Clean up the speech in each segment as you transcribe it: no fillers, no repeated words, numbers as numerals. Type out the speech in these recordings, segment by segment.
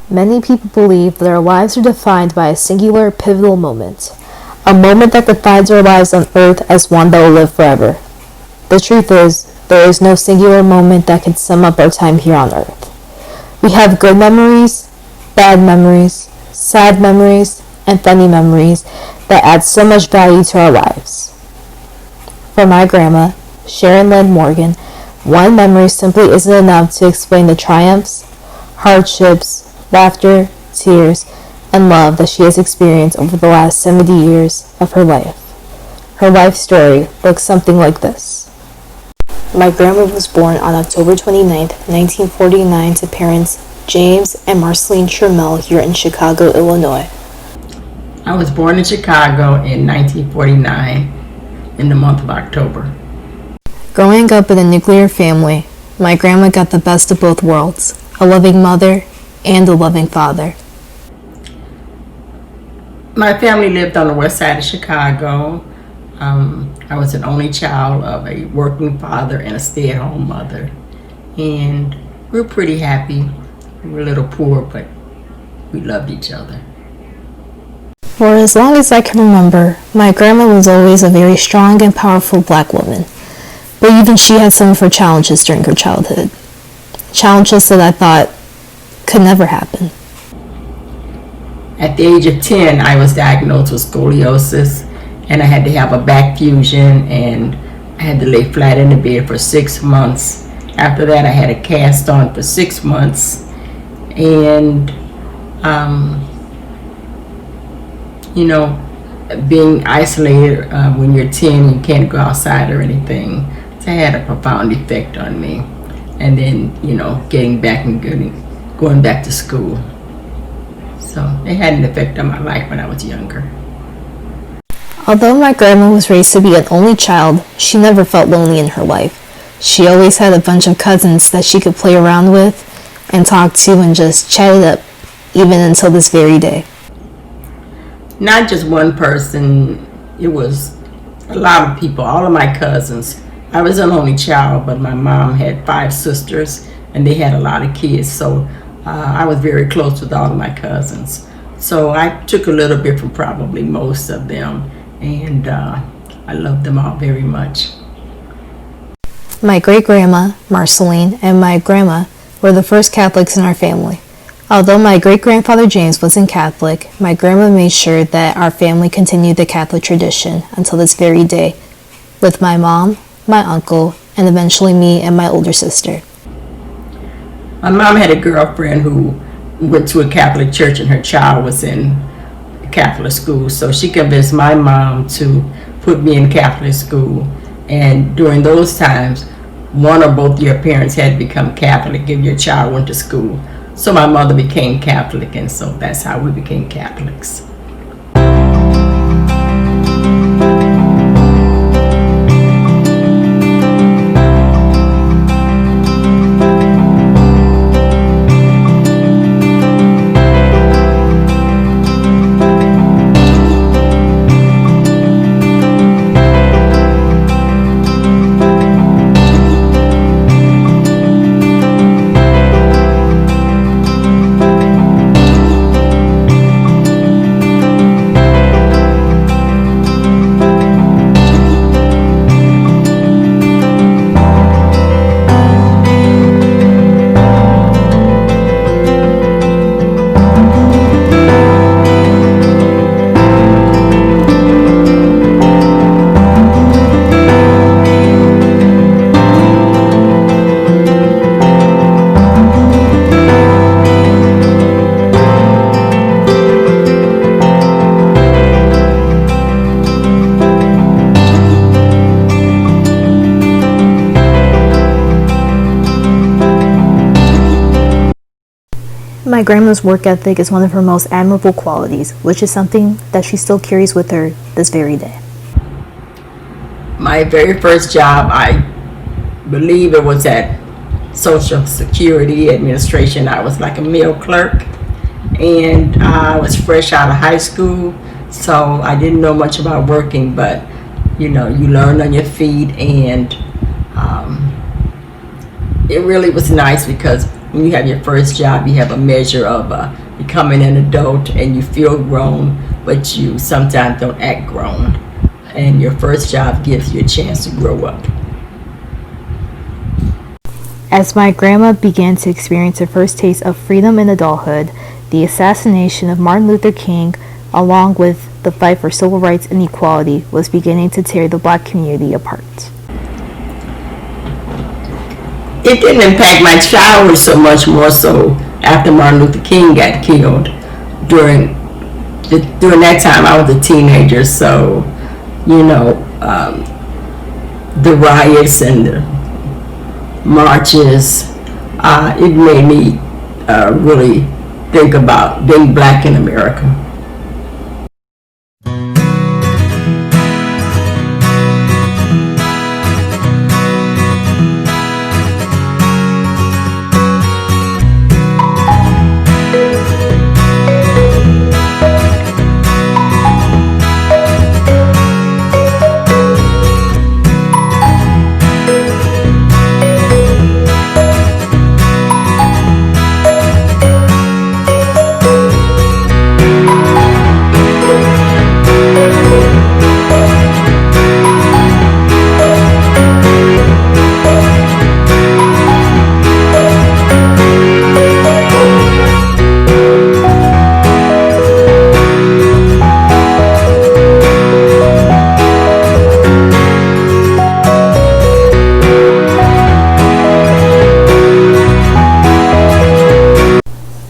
Many people believe that our lives are defined by a singular, pivotal moment. A moment that defines our lives on earth as one that will live forever. The truth is, there is no singular moment that can sum up our time here on earth. We have good memories, bad memories, sad memories, and funny memories that add so much value to our lives. For my grandma, Sharon Lynn Morgan, one memory simply isn't enough to explain the triumphs, hardships, laughter, tears, and love that she has experienced over the last 70 years of her life. Her life story looks something like this. My grandma was born on October 29, 1949 to parents James and Marceline Trammell here in Chicago, Illinois. I was born in Chicago in 1949 in the month of October. Growing up in a nuclear family, my grandma got the best of both worlds, a loving mother and a loving father. My family lived on the west side of Chicago. I was an only child of a working father and a stay-at-home mother. And we were pretty happy. We were a little poor, but we loved each other. For as long as I can remember, my grandma was always a very strong and powerful black woman. But even she had some of her challenges during her childhood. Challenges that I thought could never happen. At the age of 10, I was diagnosed with scoliosis, and I had to have a back fusion, and I had to lay flat in the bed for 6 months. After that, I had a cast on for 6 months, and being isolated when you're 10, you can't go outside or anything. So it had a profound effect on me. And then, getting back and going back to school. So it had an effect on my life when I was younger. Although my grandma was raised to be an only child, she never felt lonely in her life. She always had a bunch of cousins that she could play around with and talk to and just chat it up, even until this very day. Not just one person, it was a lot of people, all of my cousins. I was an only child, but my mom had 5 sisters and they had a lot of kids, so I was very close with all of my cousins. So I took a little bit from probably most of them, and I loved them all very much. My great-grandma, Marceline, and my grandma were the first Catholics in our family. Although my great-grandfather James wasn't Catholic, my grandma made sure that our family continued the Catholic tradition until this very day, with my mom, my uncle, and eventually me and my older sister. My mom had a girlfriend who went to a Catholic church and her child was in Catholic school, so she convinced my mom to put me in Catholic school. And during those times, one or both of your parents had to become Catholic if your child went to school. So my mother became Catholic, and so that's how we became Catholics. My grandma's work ethic is one of her most admirable qualities, which is something that she still carries with her this very day. My very first job, I believe it was at Social Security Administration. I was like a mail clerk, and I was fresh out of high school, so I didn't know much about working, but you learn on your feet, and it really was nice because when you have your first job, you have a measure of becoming an adult, and you feel grown, but you sometimes don't act grown. And your first job gives you a chance to grow up. As my grandma began to experience her first taste of freedom in adulthood, the assassination of Martin Luther King, along with the fight for civil rights and equality, was beginning to tear the Black community apart. It didn't impact my childhood so much, more so after Martin Luther King got killed. During that time, I was a teenager, so the riots and the marches, it made me really think about being Black in America.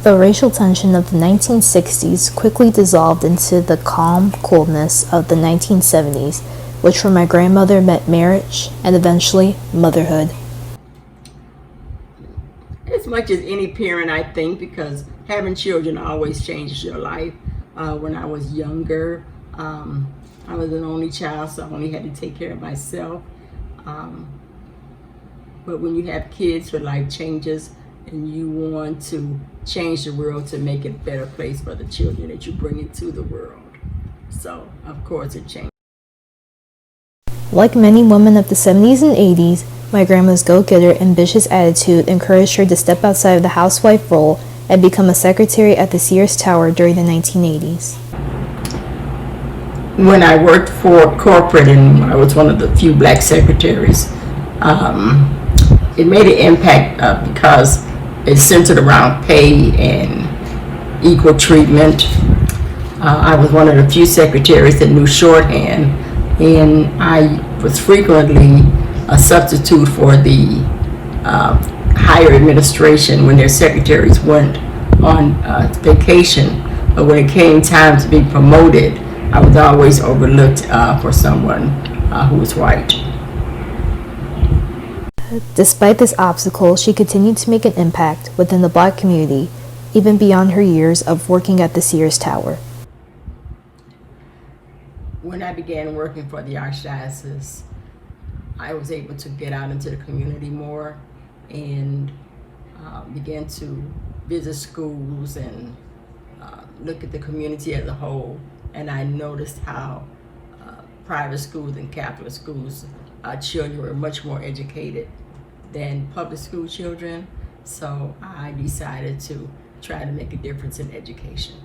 The racial tension of the 1960s quickly dissolved into the calm coolness of the 1970s, which for my grandmother meant marriage and eventually motherhood. As much as any parent, I think, because having children always changes your life. When I was younger, I was an only child, so I only had to take care of myself. But when you have kids, your life changes, and you want to change the world to make it a better place for the children that you bring into the world. So, of course, it changed. Like many women of the 70s and 80s, my grandma's go-getter, ambitious attitude encouraged her to step outside of the housewife role and become a secretary at the Sears Tower during the 1980s. When I worked for corporate, and I was one of the few Black secretaries, it made an impact because it's centered around pay and equal treatment. I was one of the few secretaries that knew shorthand, and I was frequently a substitute for the higher administration when their secretaries went on vacation. But when it came time to be promoted, I was always overlooked for someone who was white. Despite this obstacle, she continued to make an impact within the Black community, even beyond her years of working at the Sears Tower. When I began working for the Archdiocese, I was able to get out into the community more and began to visit schools and look at the community as a whole. And I noticed how private schools and Catholic schools, children were much more educated than public school children. So I decided to try to make a difference in education.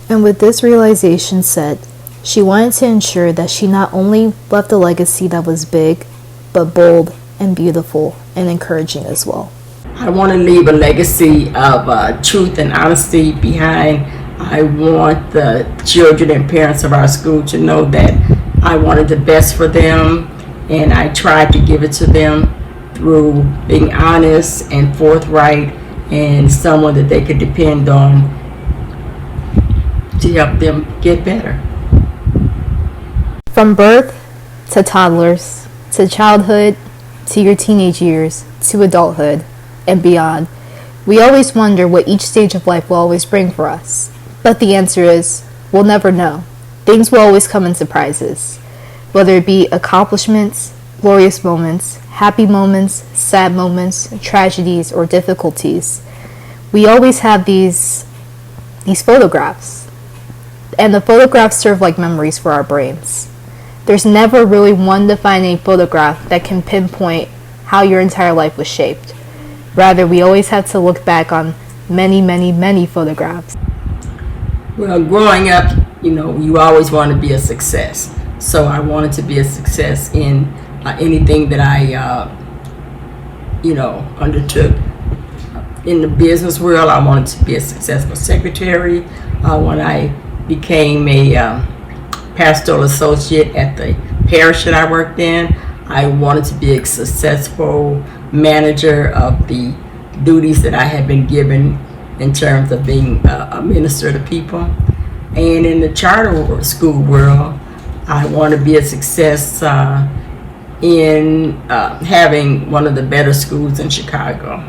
And with this realization set, she wanted to ensure that she not only left a legacy that was big, but bold and beautiful and encouraging as well. I want to leave a legacy of truth and honesty behind. I want the children and parents of our school to know that I wanted the best for them, and I tried to give it to them through being honest and forthright and someone that they could depend on to help them get better. From birth to toddlers, to childhood, to your teenage years, to adulthood, and beyond, we always wonder what each stage of life will always bring for us. But the answer is, we'll never know. Things will always come in surprises. Whether it be accomplishments, glorious moments, happy moments, sad moments, tragedies, or difficulties, we always have these photographs. And the photographs serve like memories for our brains. There's never really one defining photograph that can pinpoint how your entire life was shaped. Rather, we always have to look back on many, many, many photographs. Well, growing up, you always want to be a success. So I wanted to be a success in anything that I, undertook. In the business world, I wanted to be a successful secretary. When I became a pastoral associate at the parish that I worked in, I wanted to be a successful manager of the duties that I had been given in terms of being a minister to people. And in the charter school world, I want to be a success in having one of the better schools in Chicago.